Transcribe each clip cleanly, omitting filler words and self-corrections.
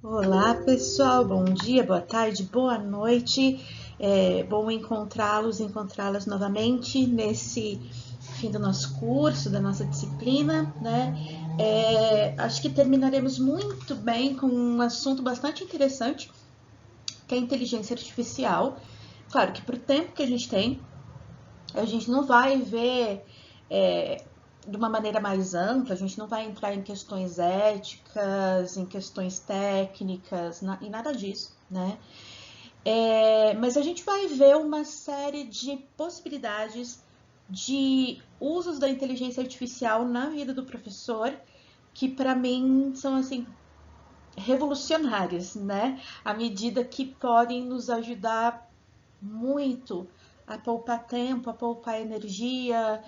Olá, pessoal. Bom dia, boa tarde, boa noite. É bom encontrá-las novamente nesse fim do nosso curso, da nossa disciplina, né? Acho que terminaremos muito bem com um assunto bastante interessante, que é a inteligência artificial. Claro que para o tempo que a gente tem, a gente não vai ver de uma maneira mais ampla, a gente não vai entrar em questões éticas, em questões técnicas, e nada disso, né? Mas a gente vai ver uma série de possibilidades de usos da inteligência artificial na vida do professor que para mim são assim revolucionárias, né? À medida que podem nos ajudar muito a poupar tempo, a poupar energia,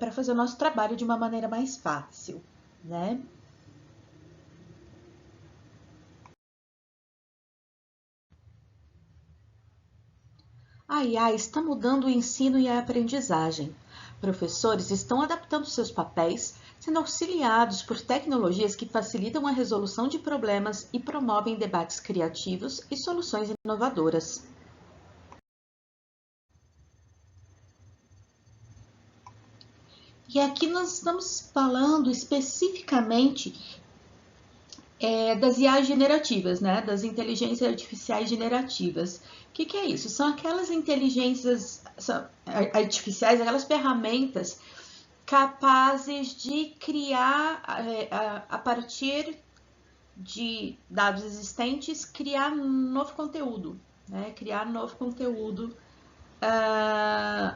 para fazer o nosso trabalho de uma maneira mais fácil, né? A IA está mudando o ensino e a aprendizagem. Professores estão adaptando seus papéis, sendo auxiliados por tecnologias que facilitam a resolução de problemas e promovem debates criativos e soluções inovadoras. E aqui nós estamos falando especificamente das IAs generativas, né? Das inteligências artificiais generativas. O que é isso? São aquelas inteligências artificiais, aquelas ferramentas capazes de criar, a partir de dados existentes, criar novo conteúdo, né? Criar novo conteúdo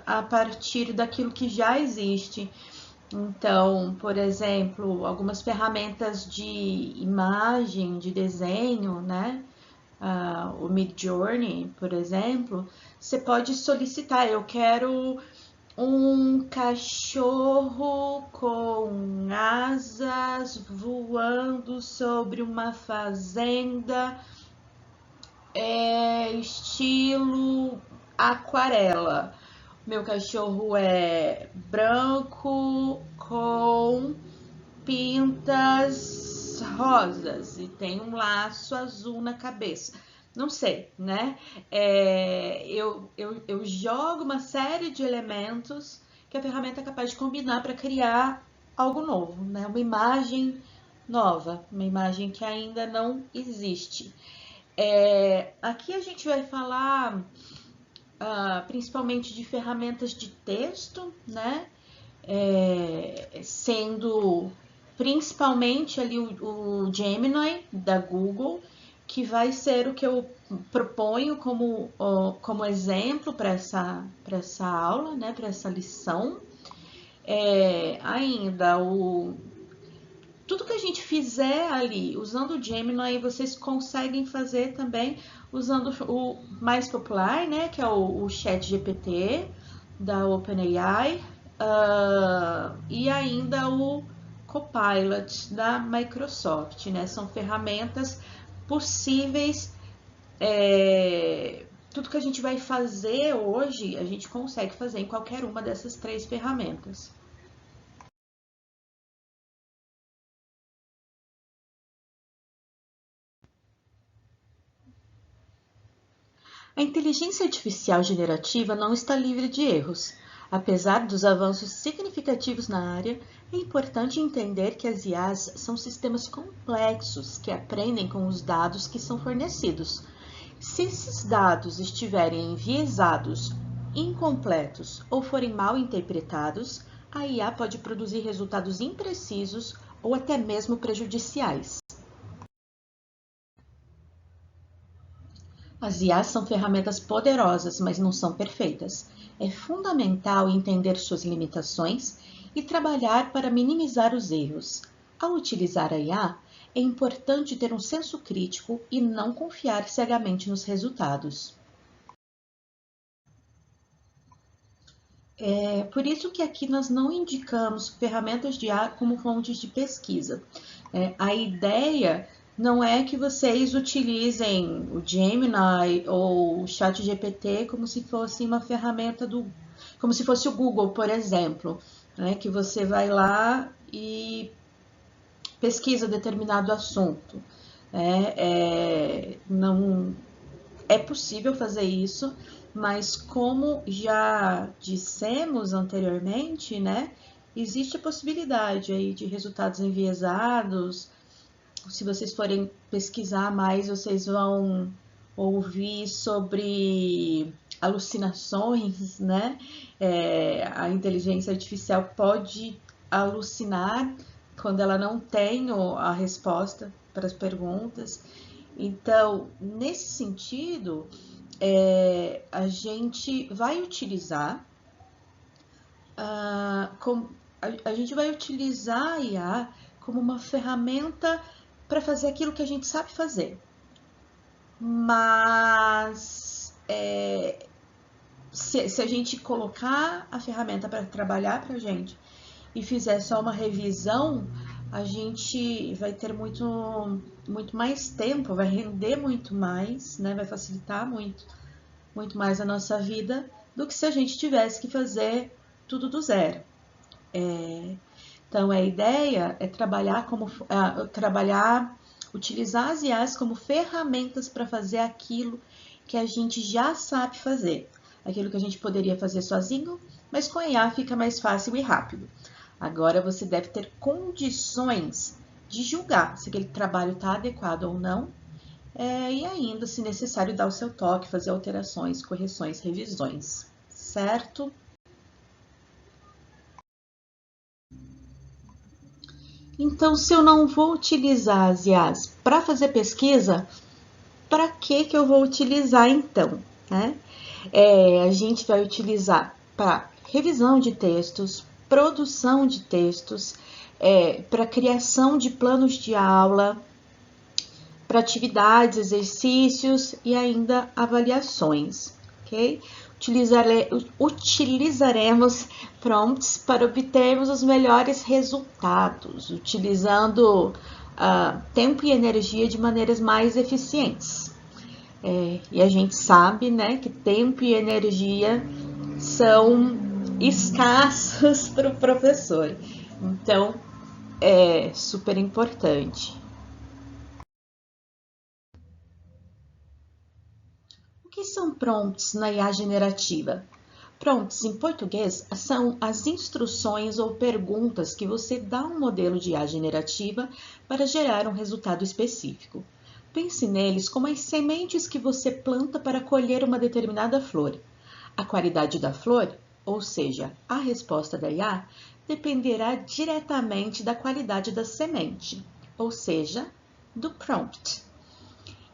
a partir daquilo que já existe. Então, por exemplo, algumas ferramentas de imagem, de desenho, né? O Midjourney, por exemplo, você pode solicitar, eu quero um cachorro com asas voando sobre uma fazenda, estilo aquarela. Meu cachorro é branco com pintas rosas e tem um laço azul na cabeça. Não sei, né? Eu jogo uma série de elementos que a ferramenta é capaz de combinar para criar algo novo, né? Uma imagem nova, uma imagem que ainda não existe. Aqui a gente vai falar principalmente de ferramentas de texto, né? Sendo principalmente ali o Gemini da Google, que vai ser o que eu proponho como exemplo para essa aula, né? Para essa lição. Ainda tudo que a gente fizer ali usando o Gemini, vocês conseguem fazer também usando o mais popular, né, que é o Chat GPT da OpenAI, e ainda o Copilot da Microsoft, né? São ferramentas possíveis. Tudo que a gente vai fazer hoje, a gente consegue fazer em qualquer uma dessas três ferramentas. A inteligência artificial generativa não está livre de erros. Apesar dos avanços significativos na área, é importante entender que as IAs são sistemas complexos que aprendem com os dados que são fornecidos. Se esses dados estiverem enviesados, incompletos ou forem mal interpretados, a IA pode produzir resultados imprecisos ou até mesmo prejudiciais. As IAs são ferramentas poderosas, mas não são perfeitas. É fundamental entender suas limitações e trabalhar para minimizar os erros. Ao utilizar a IA, é importante ter um senso crítico e não confiar cegamente nos resultados. É por isso que aqui nós não indicamos ferramentas de IA como fontes de pesquisa. A ideia não é que vocês utilizem o Gemini ou o ChatGPT como se fosse uma ferramenta como se fosse o Google, por exemplo, né? Que você vai lá e pesquisa determinado assunto. Não é possível fazer isso, mas como já dissemos anteriormente, né, existe a possibilidade aí de resultados enviesados. Se vocês forem pesquisar mais, vocês vão ouvir sobre alucinações, né? A inteligência artificial pode alucinar quando ela não tem a resposta para as perguntas. Então, nesse sentido, a gente vai utilizar a gente vai utilizar a IA como uma ferramenta para fazer aquilo que a gente sabe fazer. Mas se a gente colocar a ferramenta para trabalhar para a gente e fizer só uma revisão, a gente vai ter muito mais tempo, vai render muito mais, né? Vai facilitar muito mais a nossa vida do que se a gente tivesse que fazer tudo do zero. Então, a ideia é utilizar as IAs como ferramentas para fazer aquilo que a gente já sabe fazer, aquilo que a gente poderia fazer sozinho, mas com a IA fica mais fácil e rápido. Agora, você deve ter condições de julgar se aquele trabalho está adequado ou não, e ainda, se necessário, dar o seu toque, fazer alterações, correções, revisões, certo? Então, se eu não vou utilizar as IAs para fazer pesquisa, para que eu vou utilizar então? Né? A gente vai utilizar para revisão de textos, produção de textos, para criação de planos de aula, para atividades, exercícios e ainda avaliações, ok? Utilizaremos prompts para obtermos os melhores resultados, utilizando tempo e energia de maneiras mais eficientes. E a gente sabe, né, que tempo e energia são escassos para o professor. Então, é super importante. O que são prompts na IA generativa? Prompts, em português, são as instruções ou perguntas que você dá a um modelo de IA generativa para gerar um resultado específico. Pense neles como as sementes que você planta para colher uma determinada flor. A qualidade da flor, ou seja, a resposta da IA, dependerá diretamente da qualidade da semente, ou seja, do prompt.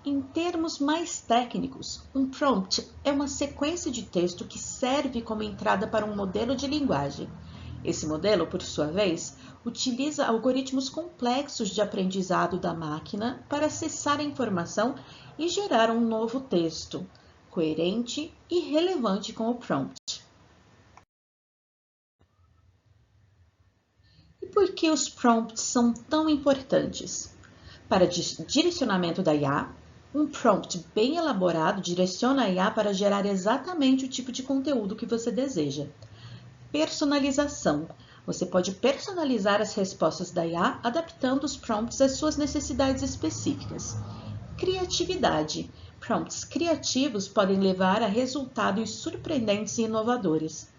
Em termos mais técnicos, um prompt é uma sequência de texto que serve como entrada para um modelo de linguagem. Esse modelo, por sua vez, utiliza algoritmos complexos de aprendizado da máquina para acessar a informação e gerar um novo texto, coerente e relevante com o prompt. E por que os prompts são tão importantes? Para direcionamento da IA, um prompt bem elaborado direciona a IA para gerar exatamente o tipo de conteúdo que você deseja. Personalização. Você pode personalizar as respostas da IA adaptando os prompts às suas necessidades específicas. Criatividade. Prompts criativos podem levar a resultados surpreendentes e inovadores.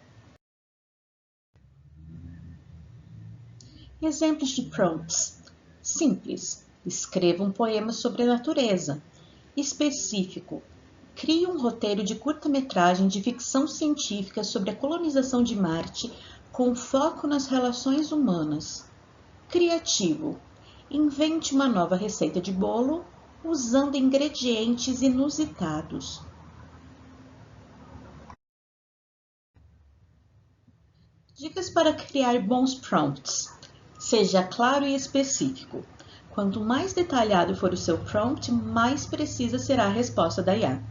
Exemplos de prompts. Simples. Escreva um poema sobre a natureza. Específico. Crie um roteiro de curta-metragem de ficção científica sobre a colonização de Marte com foco nas relações humanas. Criativo. Invente uma nova receita de bolo usando ingredientes inusitados. Dicas para criar bons prompts. Seja claro e específico. Quanto mais detalhado for o seu prompt, mais precisa será a resposta da IA.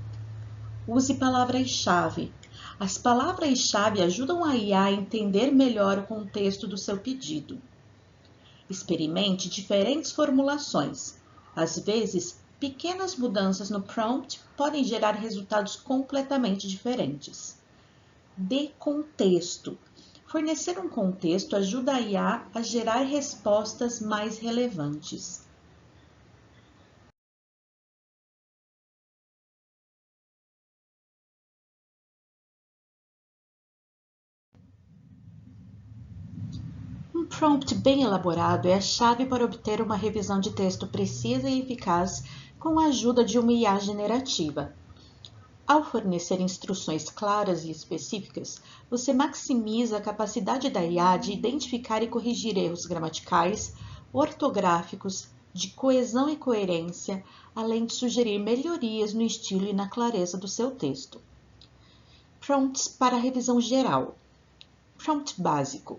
Use palavras-chave. As palavras-chave ajudam a IA a entender melhor o contexto do seu pedido. Experimente diferentes formulações. Às vezes, pequenas mudanças no prompt podem gerar resultados completamente diferentes. Dê contexto. Fornecer um contexto ajuda a IA a gerar respostas mais relevantes. Um prompt bem elaborado é a chave para obter uma revisão de texto precisa e eficaz com a ajuda de uma IA generativa. Ao fornecer instruções claras e específicas, você maximiza a capacidade da IA de identificar e corrigir erros gramaticais, ortográficos, de coesão e coerência, além de sugerir melhorias no estilo e na clareza do seu texto. Prompts para revisão geral. Prompt básico.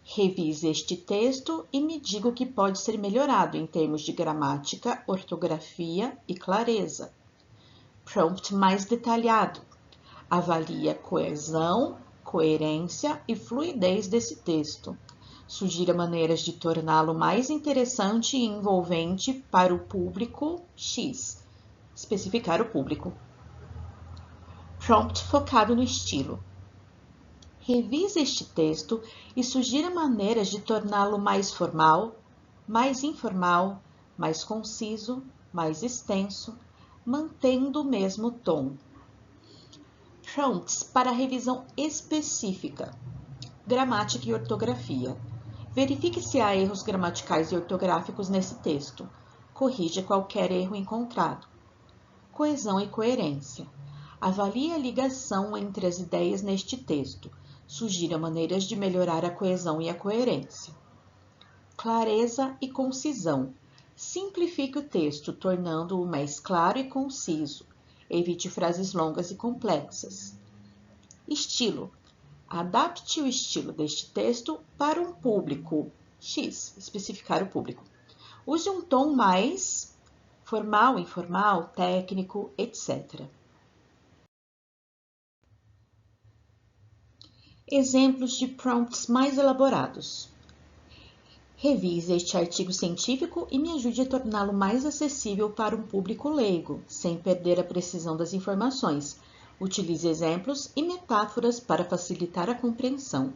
Revise este texto e me diga o que pode ser melhorado em termos de gramática, ortografia e clareza. Prompt mais detalhado. Avalie a coesão, coerência e fluidez desse texto. Sugira maneiras de torná-lo mais interessante e envolvente para o público X. Especificar o público. Prompt focado no estilo. Revise este texto e sugira maneiras de torná-lo mais formal, mais informal, mais conciso, mais extenso, mantendo o mesmo tom. Prompts para revisão específica. Gramática e ortografia. Verifique se há erros gramaticais e ortográficos nesse texto. Corrija qualquer erro encontrado. Coesão e coerência. Avalie a ligação entre as ideias neste texto. Sugira maneiras de melhorar a coesão e a coerência. Clareza e concisão. Simplifique o texto, tornando-o mais claro e conciso. Evite frases longas e complexas. Estilo. Adapte o estilo deste texto para um público X, especificar o público. Use um tom mais formal, informal, técnico, etc. Exemplos de prompts mais elaborados. Revise este artigo científico e me ajude a torná-lo mais acessível para um público leigo, sem perder a precisão das informações. Utilize exemplos e metáforas para facilitar a compreensão.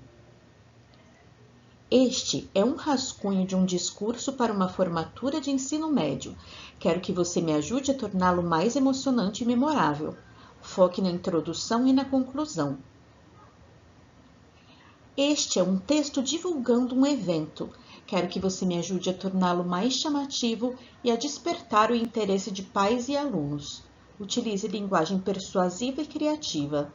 Este é um rascunho de um discurso para uma formatura de ensino médio. Quero que você me ajude a torná-lo mais emocionante e memorável. Foque na introdução e na conclusão. Este é um texto divulgando um evento. Quero que você me ajude a torná-lo mais chamativo e a despertar o interesse de pais e alunos. Utilize linguagem persuasiva e criativa.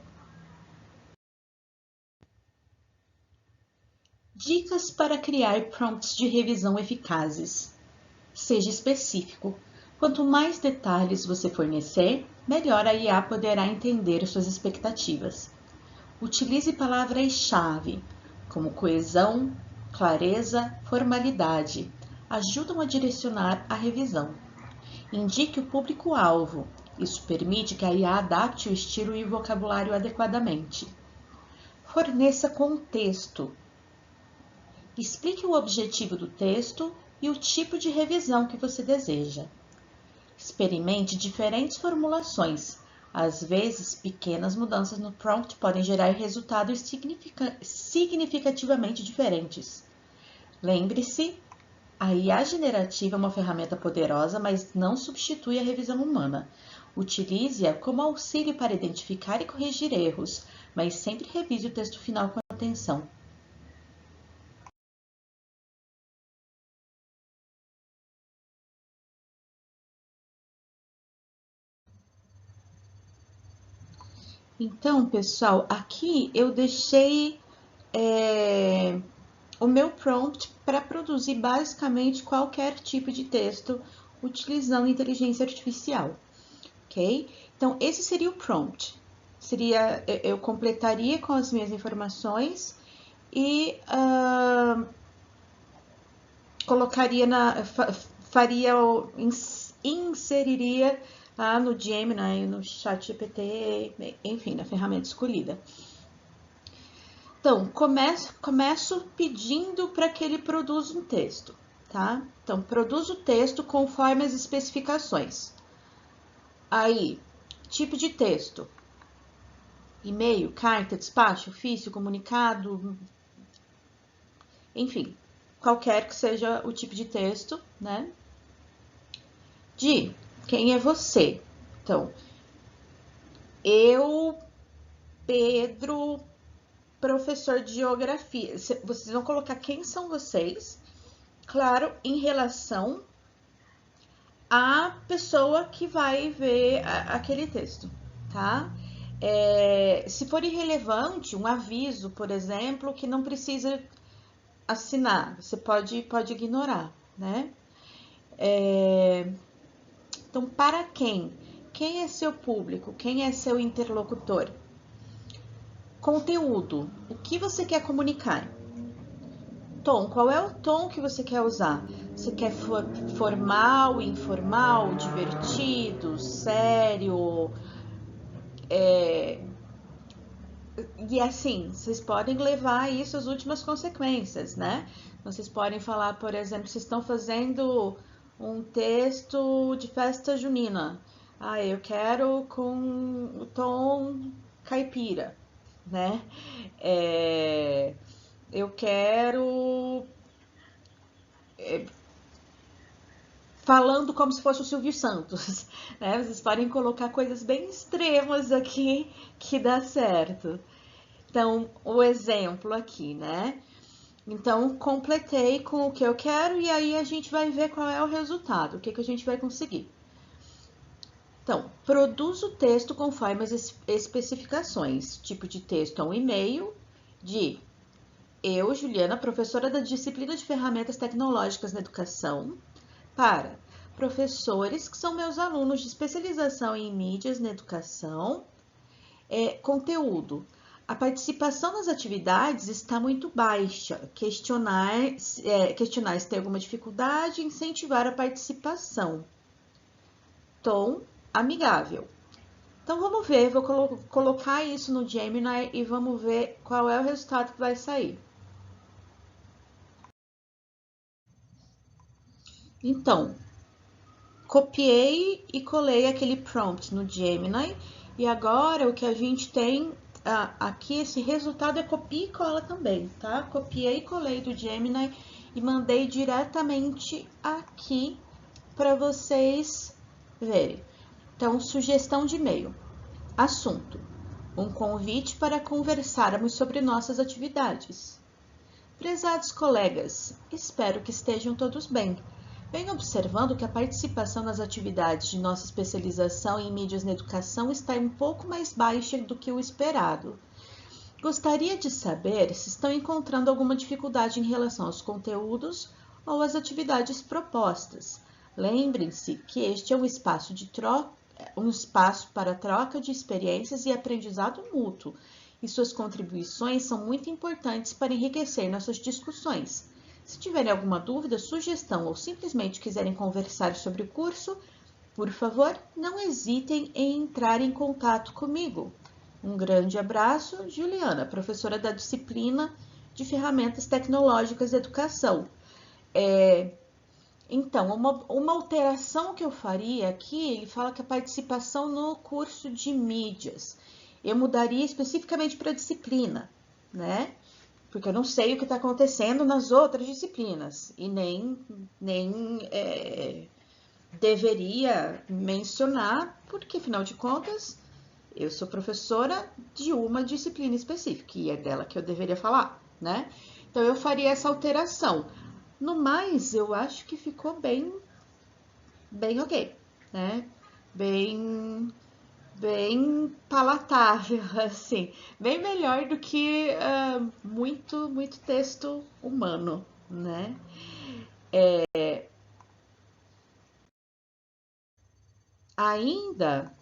Dicas para criar prompts de revisão eficazes. Seja específico. Quanto mais detalhes você fornecer, melhor a IA poderá entender suas expectativas. Utilize palavras-chave, como coesão, clareza, formalidade. Ajudam a direcionar a revisão. Indique o público-alvo. Isso permite que a IA adapte o estilo e o vocabulário adequadamente. Forneça contexto. Explique o objetivo do texto e o tipo de revisão que você deseja. Experimente diferentes formulações. Às vezes, pequenas mudanças no prompt podem gerar resultados significativamente diferentes. Lembre-se, a IA generativa é uma ferramenta poderosa, mas não substitui a revisão humana. Utilize-a como auxílio para identificar e corrigir erros, mas sempre revise o texto final com atenção. Então, pessoal, aqui eu deixei o meu prompt para produzir basicamente qualquer tipo de texto utilizando inteligência artificial, ok? Então, esse seria o prompt. Eu completaria com as minhas informações e colocaria inseriria no Gemini, no ChatGPT, enfim, na ferramenta escolhida. Então, começo pedindo para que ele produza um texto, tá? Então, produza o texto conforme as especificações. Aí, tipo de texto: e-mail, carta, despacho, ofício, comunicado, enfim, qualquer que seja o tipo de texto, né? Quem é você? Então, eu, Pedro, professor de geografia. Vocês vão colocar quem são vocês, claro, em relação à pessoa que vai ver aquele texto, tá? Se for irrelevante, um aviso, por exemplo, que não precisa assinar, você pode ignorar, né? Então, para quem? Quem é seu público? Quem é seu interlocutor? Conteúdo. O que você quer comunicar? Tom. Qual é o tom que você quer usar? Você quer formal, informal, divertido, sério? E assim, vocês podem levar isso às últimas consequências, né? Vocês podem falar, por exemplo, vocês estão fazendo um texto de festa junina. Eu quero com o tom caipira, né? Eu quero falando como se fosse o Silvio Santos, né? Vocês podem colocar coisas bem extremas aqui que dá certo. Então, o exemplo aqui, né? Então, completei com o que eu quero e aí a gente vai ver qual é o resultado, o que a gente vai conseguir. Então, produz o texto conforme as especificações. Tipo de texto é um e-mail de eu, Juliana, professora da disciplina de ferramentas tecnológicas na educação, para professores que são meus alunos de especialização em mídias na educação. Conteúdo. A participação nas atividades está muito baixa. Questionar se tem alguma dificuldade, incentivar a participação. Tom amigável. Então vamos ver, vou colocar isso no Gemini e vamos ver qual é o resultado que vai sair. Então, copiei e colei aquele prompt no Gemini e agora o que a gente tem aqui, esse resultado é copia e cola também, tá? Copiei e colei do Gemini e mandei diretamente aqui para vocês verem. Então, sugestão de e-mail. Assunto: um convite para conversarmos sobre nossas atividades. Prezados colegas, espero que estejam todos bem. Venho observando que a participação nas atividades de nossa especialização em mídias na educação está um pouco mais baixa do que o esperado. Gostaria de saber se estão encontrando alguma dificuldade em relação aos conteúdos ou às atividades propostas. Lembrem-se que este é um espaço para troca de experiências e aprendizado mútuo, e suas contribuições são muito importantes para enriquecer nossas discussões. Se tiverem alguma dúvida, sugestão ou simplesmente quiserem conversar sobre o curso, por favor, não hesitem em entrar em contato comigo. Um grande abraço, Juliana, professora da disciplina de ferramentas tecnológicas de educação. Então, uma alteração que eu faria aqui, ele fala que a participação no curso de mídias, eu mudaria especificamente para disciplina, né? Porque eu não sei o que está acontecendo nas outras disciplinas e nem deveria mencionar, porque afinal de contas eu sou professora de uma disciplina específica e é dela que eu deveria falar, né? Então eu faria essa alteração. No mais, eu acho que ficou bem ok, né? Bem palatável, assim, bem melhor do que muito texto humano, né? Ainda,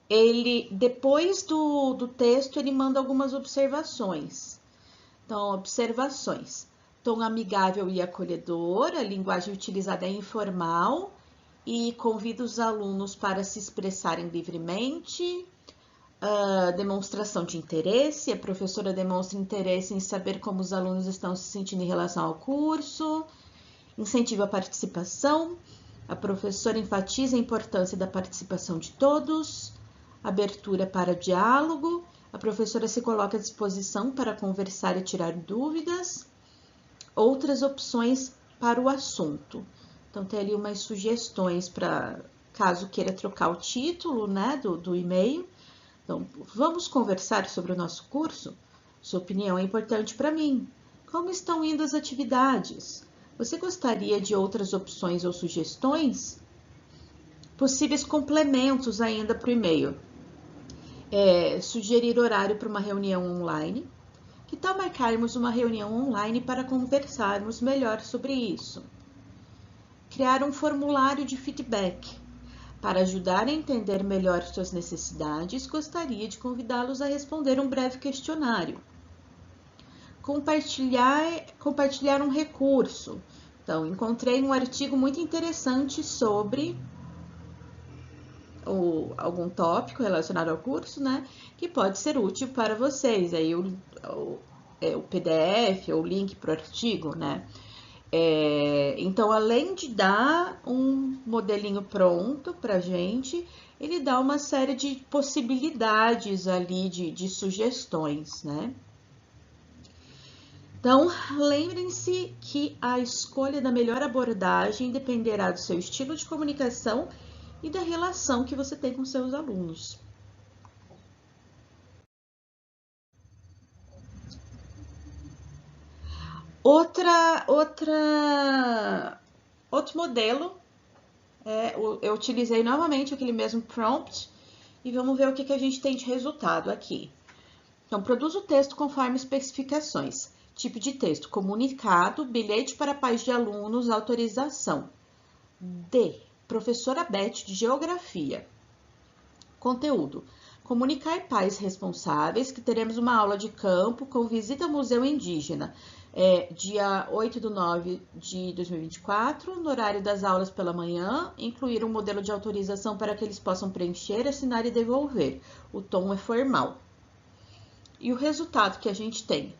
ele, depois do texto, ele manda algumas observações. Então, observações. Tom amigável e acolhedor, a linguagem utilizada é informal e convida os alunos para se expressarem livremente. Demonstração de interesse, a professora demonstra interesse em saber como os alunos estão se sentindo em relação ao curso. Incentiva a participação, a professora enfatiza a importância da participação de todos. Abertura para diálogo, a professora se coloca à disposição para conversar e tirar dúvidas. Outras opções para o assunto. Então, tem ali umas sugestões para caso queira trocar o título, né, do e-mail. Então, vamos conversar sobre o nosso curso? Sua opinião é importante para mim. Como estão indo as atividades? Você gostaria de outras opções ou sugestões? Possíveis complementos ainda para o e-mail. Sugerir horário para uma reunião online. Que tal marcarmos uma reunião online para conversarmos melhor sobre isso? Criar um formulário de feedback. Para ajudar a entender melhor suas necessidades, gostaria de convidá-los a responder um breve questionário. Compartilhar um recurso. Então, encontrei um artigo muito interessante sobre algum tópico relacionado ao curso, né? Que pode ser útil para vocês. Aí o PDF ou o link para o artigo, né? Então, além de dar um modelinho pronto para a gente, ele dá uma série de possibilidades ali de sugestões, né? Então, lembrem-se que a escolha da melhor abordagem dependerá do seu estilo de comunicação e da relação que você tem com seus alunos. Outro modelo, eu utilizei novamente aquele mesmo prompt e vamos ver o que a gente tem de resultado aqui. Então, produza o texto conforme especificações. Tipo de texto, comunicado, bilhete para pais de alunos, autorização. D, professora Beth de Geografia. Conteúdo, comunicar pais responsáveis que teremos uma aula de campo com visita ao Museu Indígena, dia 8/9/2024, no horário das aulas pela manhã, incluir um modelo de autorização para que eles possam preencher, assinar e devolver. O tom é formal. E o resultado que a gente tem?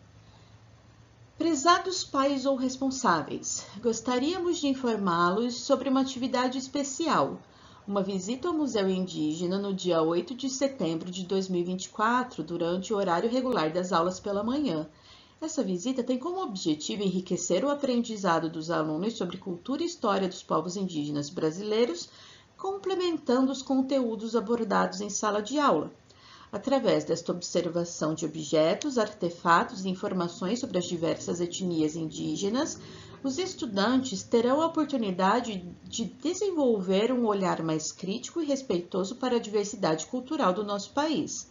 Prezados pais ou responsáveis, gostaríamos de informá-los sobre uma atividade especial, uma visita ao Museu Indígena no dia 8 de setembro de 2024, durante o horário regular das aulas pela manhã. Essa visita tem como objetivo enriquecer o aprendizado dos alunos sobre cultura e história dos povos indígenas brasileiros, complementando os conteúdos abordados em sala de aula. Através desta observação de objetos, artefatos e informações sobre as diversas etnias indígenas, os estudantes terão a oportunidade de desenvolver um olhar mais crítico e respeitoso para a diversidade cultural do nosso país.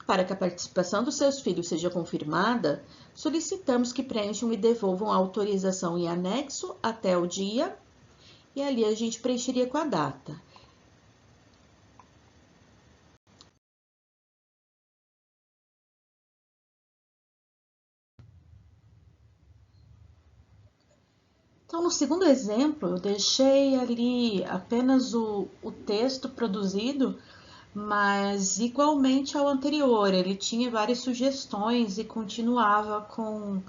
Para que a participação dos seus filhos seja confirmada, solicitamos que preencham e devolvam a autorização em anexo até o dia, e ali a gente preencheria com a data. Então, no segundo exemplo, eu deixei ali apenas o texto produzido, mas igualmente ao anterior, ele tinha várias sugestões e continuava com...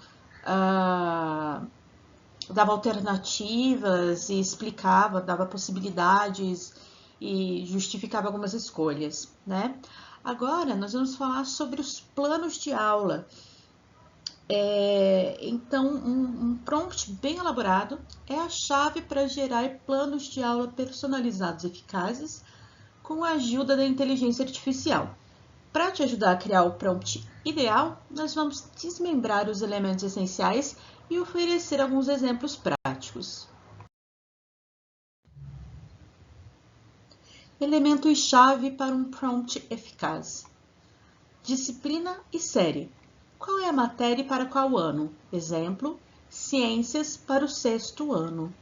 dava alternativas e explicava, dava possibilidades e justificava algumas escolhas, né? Agora, nós vamos falar sobre os planos de aula. Então, um prompt bem elaborado é a chave para gerar planos de aula personalizados e eficazes com a ajuda da inteligência artificial. Para te ajudar a criar o prompt ideal, nós vamos desmembrar os elementos essenciais e oferecer alguns exemplos práticos. Elementos-chave para um prompt eficaz. Disciplina e série. Qual é a matéria e para qual ano? Exemplo, ciências para o 6º ano.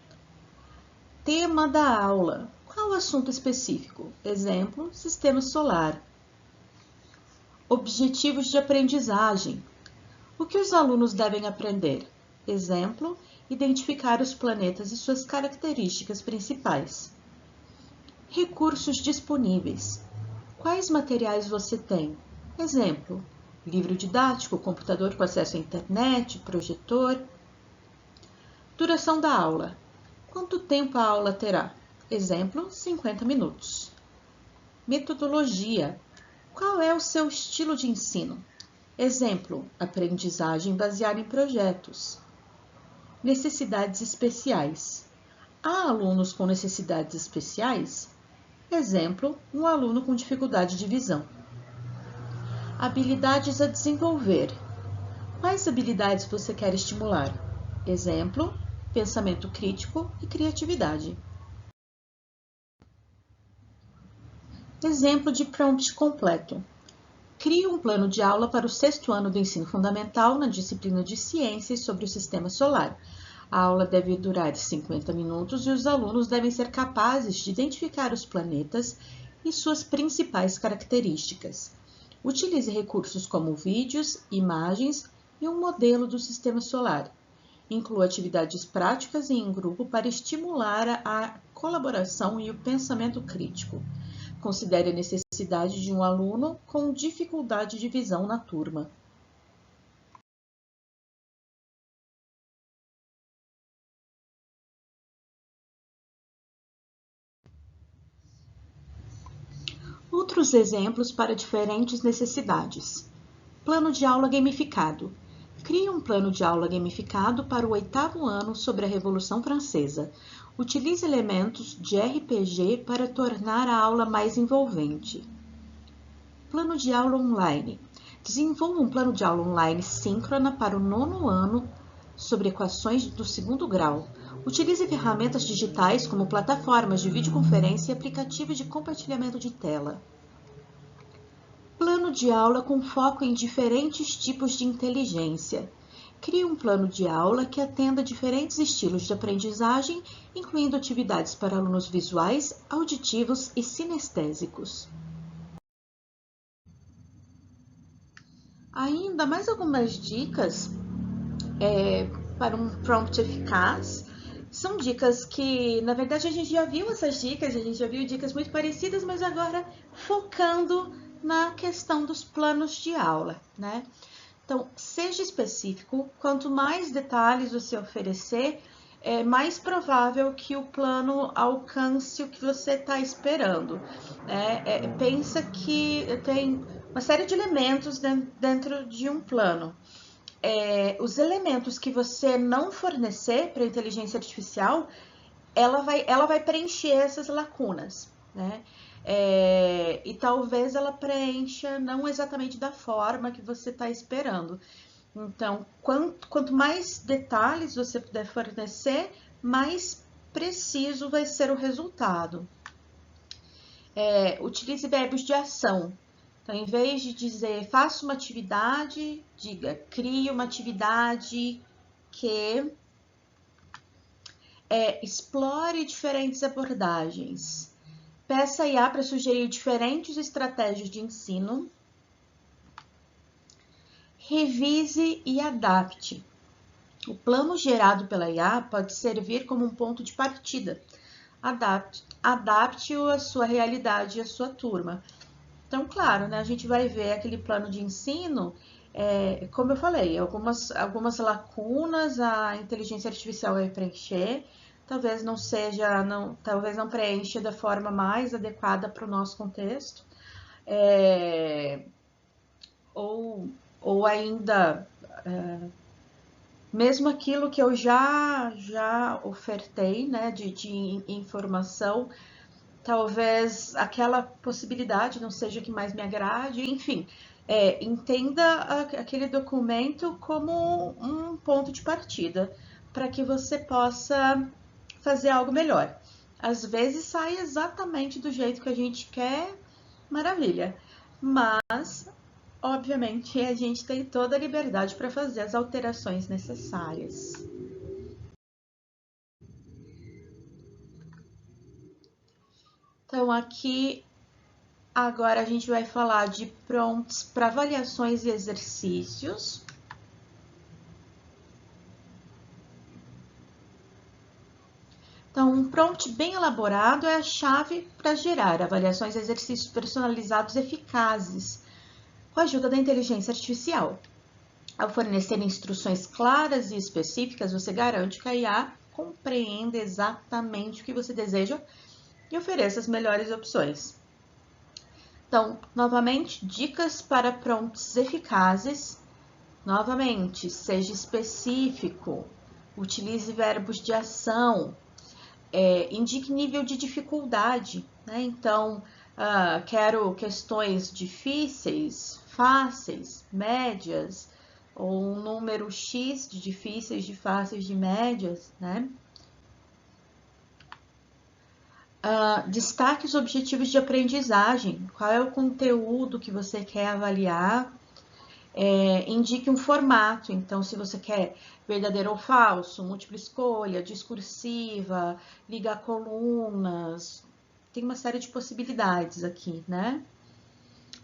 Tema da aula. Qual o assunto específico? Exemplo, sistema solar. Objetivos de aprendizagem. O que os alunos devem aprender? Exemplo, identificar os planetas e suas características principais. Recursos disponíveis. Quais materiais você tem? Exemplo, livro didático, computador com acesso à internet, projetor. Duração da aula. Quanto tempo a aula terá? Exemplo, 50 minutos. Metodologia. Qual é o seu estilo de ensino? Exemplo, aprendizagem baseada em projetos. Necessidades especiais. Há alunos com necessidades especiais? Exemplo, um aluno com dificuldade de visão. Habilidades a desenvolver. Quais habilidades você quer estimular? Exemplo, pensamento crítico e criatividade. Exemplo de prompt completo. Crie um plano de aula para o 6º ano do ensino fundamental na disciplina de Ciências sobre o Sistema Solar. A aula deve durar 50 minutos e os alunos devem ser capazes de identificar os planetas e suas principais características. Utilize recursos como vídeos, imagens e um modelo do Sistema Solar. Inclua atividades práticas e em grupo para estimular a colaboração e o pensamento crítico. Considere a necessidade de um aluno com dificuldade de visão na turma. Outros exemplos para diferentes necessidades. Plano de aula gamificado. Crie um plano de aula gamificado para o 8º ano sobre a Revolução Francesa. Utilize elementos de RPG para tornar a aula mais envolvente. Plano de aula online. Desenvolva um plano de aula online síncrona para o 9º ano sobre equações do 2º grau. Utilize ferramentas digitais como plataformas de videoconferência e aplicativos de compartilhamento de tela. Plano de aula com foco em diferentes tipos de inteligência. Crie um plano de aula que atenda diferentes estilos de aprendizagem, incluindo atividades para alunos visuais, auditivos e sinestésicos. Ainda mais algumas dicas para um prompt eficaz. São dicas que, na verdade, a gente já viu essas dicas, a gente já viu dicas muito parecidas, mas agora focando na questão dos planos de aula, né? Então, seja específico, quanto mais detalhes você oferecer, é mais provável que o plano alcance o que você está esperando. Pensa que tem uma série de elementos dentro de um plano. Os elementos que você não fornecer para a inteligência artificial, ela vai preencher essas lacunas, né? E talvez ela preencha não exatamente da forma que você está esperando. Então, quanto mais detalhes você puder fornecer, mais preciso vai ser o resultado. Utilize verbos de ação. Então, em vez de dizer faça uma atividade, diga crie uma atividade que explore diferentes abordagens. Peça a IA para sugerir diferentes estratégias de ensino. Revise e adapte. O plano gerado pela IA pode servir como um ponto de partida. Adapte-o à sua realidade e à sua turma. Então, claro, né, a gente vai ver aquele plano de ensino, como eu falei, algumas lacunas a inteligência artificial vai preencher, talvez não preencha da forma mais adequada para o nosso contexto, ou ainda, mesmo aquilo que eu já ofertei, né, de informação, talvez aquela possibilidade não seja a que mais me agrade, enfim, entenda aquele documento como um ponto de partida para que você possa fazer algo melhor. Às vezes sai exatamente do jeito que a gente quer, maravilha, mas obviamente a gente tem toda a liberdade para fazer as alterações necessárias. Então, aqui, agora a gente vai falar de prompts para avaliações e exercícios. Então, um prompt bem elaborado é a chave para gerar avaliações e exercícios personalizados eficazes, com a ajuda da inteligência artificial. Ao fornecer instruções claras e específicas, você garante que a IA compreenda exatamente o que você deseja e ofereça as melhores opções. Então, novamente, dicas para prompts eficazes. Novamente, seja específico, utilize verbos de ação, indique nível de dificuldade, né? Então, quero questões difíceis, fáceis, médias, ou um número X de difíceis, de fáceis, de médias, né? Destaque os objetivos de aprendizagem. Qual é o conteúdo que você quer avaliar? Indique um formato. Então, se você quer verdadeiro ou falso, múltipla escolha, discursiva, ligar colunas, tem uma série de possibilidades aqui, né?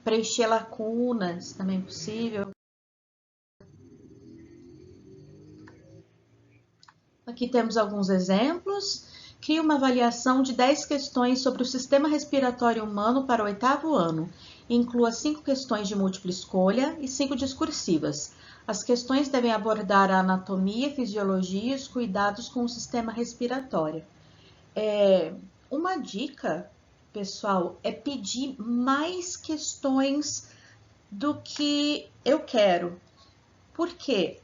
Preencher lacunas, também é possível. Aqui temos alguns exemplos. Crie uma avaliação de 10 questões sobre o sistema respiratório humano para o 8º ano. Inclua 5 questões de múltipla escolha e 5 discursivas. As questões devem abordar a anatomia, fisiologia e os cuidados com o sistema respiratório. Uma dica, pessoal, é pedir mais questões do que eu quero. Por quê?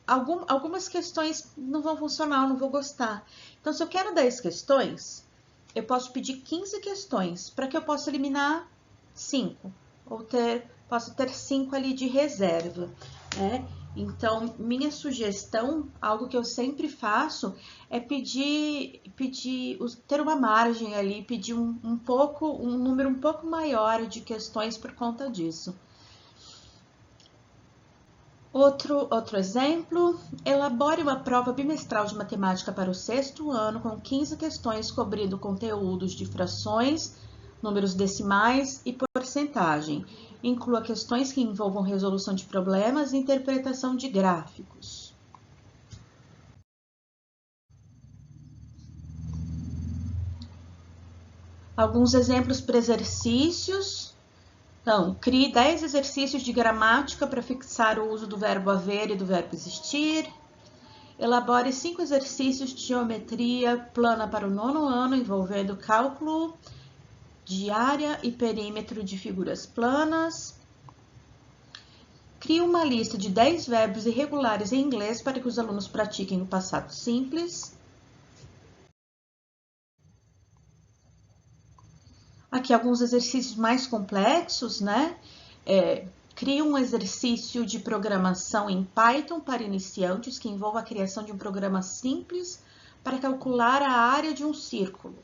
Algumas questões não vão funcionar, eu não vou gostar. Então, se eu quero 10 questões, eu posso pedir 15 questões, para que eu possa eliminar 5, ou posso ter 5 ali de reserva, né? Então, minha sugestão, algo que eu sempre faço, é ter uma margem ali, pedir um número um pouco maior de questões por conta disso. Outro exemplo, elabore uma prova bimestral de matemática para o 6º ano com 15 questões cobrindo conteúdos de frações, números decimais e porcentagem. Inclua questões que envolvam resolução de problemas e interpretação de gráficos. Alguns exemplos para exercícios. Então, crie 10 exercícios de gramática para fixar o uso do verbo haver e do verbo existir. Elabore 5 exercícios de geometria plana para o 9º ano, envolvendo cálculo de área e perímetro de figuras planas. Crie uma lista de 10 verbos irregulares em inglês para que os alunos pratiquem o passado simples. Aqui alguns exercícios mais complexos, né? Crie um exercício de programação em Python para iniciantes que envolva a criação de um programa simples para calcular a área de um círculo.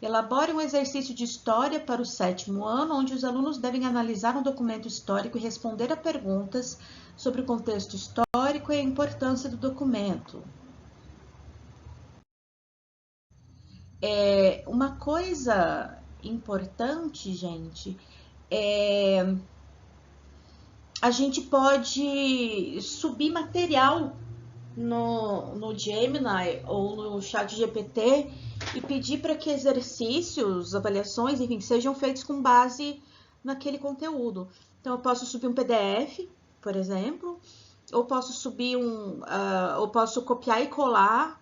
Elabore um exercício de história para o 7º ano, onde os alunos devem analisar um documento histórico e responder a perguntas sobre o contexto histórico e a importância do documento. Uma coisa importante, gente, a gente pode subir material no Gemini ou no ChatGPT e pedir para que exercícios, avaliações, enfim, sejam feitos com base naquele conteúdo. Então, eu posso subir um PDF, por exemplo, ou posso ou posso copiar e colar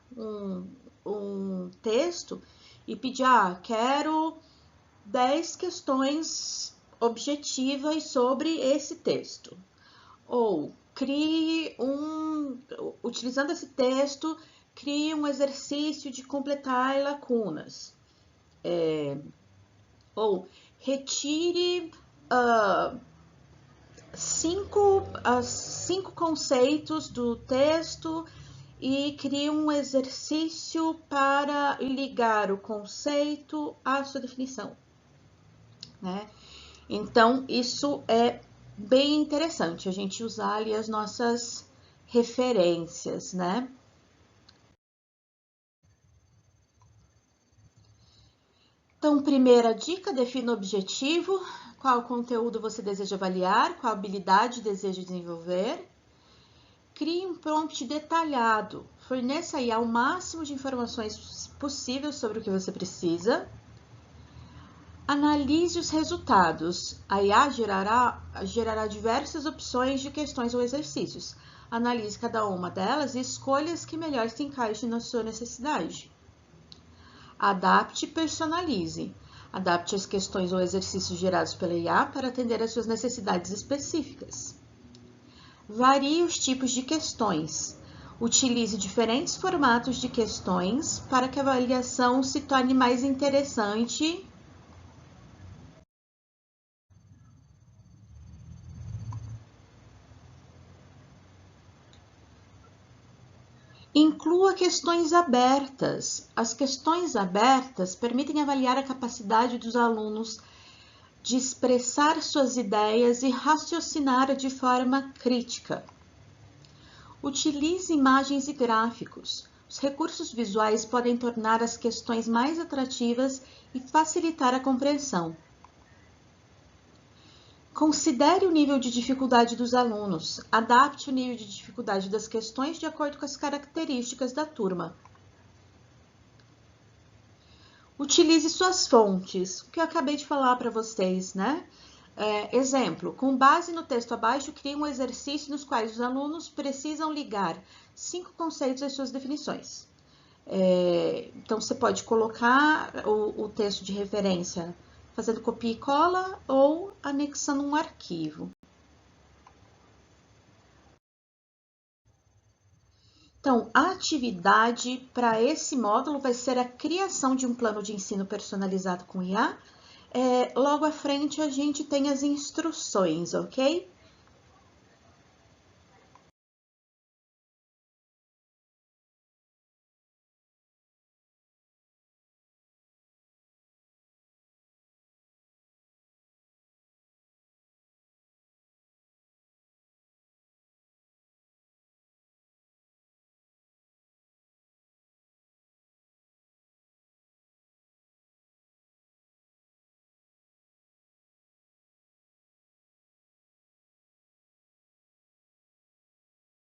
um texto e pedir, quero 10 questões objetivas sobre esse texto. Ou utilizando esse texto, crie um exercício de completar lacunas. Ou retire 5 conceitos do texto e crie um exercício para ligar o conceito à sua definição, né? Então, isso é bem interessante, a gente usar ali as nossas referências, né? Então, primeira dica, defina o objetivo, qual conteúdo você deseja avaliar, qual habilidade deseja desenvolver. Crie um prompt detalhado, forneça aí ao máximo de informações possíveis sobre o que você precisa. Analise os resultados. A IA gerará diversas opções de questões ou exercícios. Analise cada uma delas e escolha as que melhor se encaixem na sua necessidade. Adapte e personalize. Adapte as questões ou exercícios gerados pela IA para atender às suas necessidades específicas. Varie os tipos de questões. Utilize diferentes formatos de questões para que a avaliação se torne mais interessante Inclua questões abertas. As questões abertas permitem avaliar a capacidade dos alunos de expressar suas ideias e raciocinar de forma crítica. Utilize imagens e gráficos. Os recursos visuais podem tornar as questões mais atrativas e facilitar a compreensão. Considere o nível de dificuldade dos alunos. Adapte o nível de dificuldade das questões de acordo com as características da turma. Utilize suas fontes, o que eu acabei de falar para vocês, né? Exemplo, com base no texto abaixo, crie um exercício nos quais os alunos precisam ligar 5 conceitos às suas definições. Então, você pode colocar o texto de referência fazendo copia e cola ou anexando um arquivo. Então, a atividade para esse módulo vai ser a criação de um plano de ensino personalizado com IA. Logo à frente a gente tem as instruções, ok?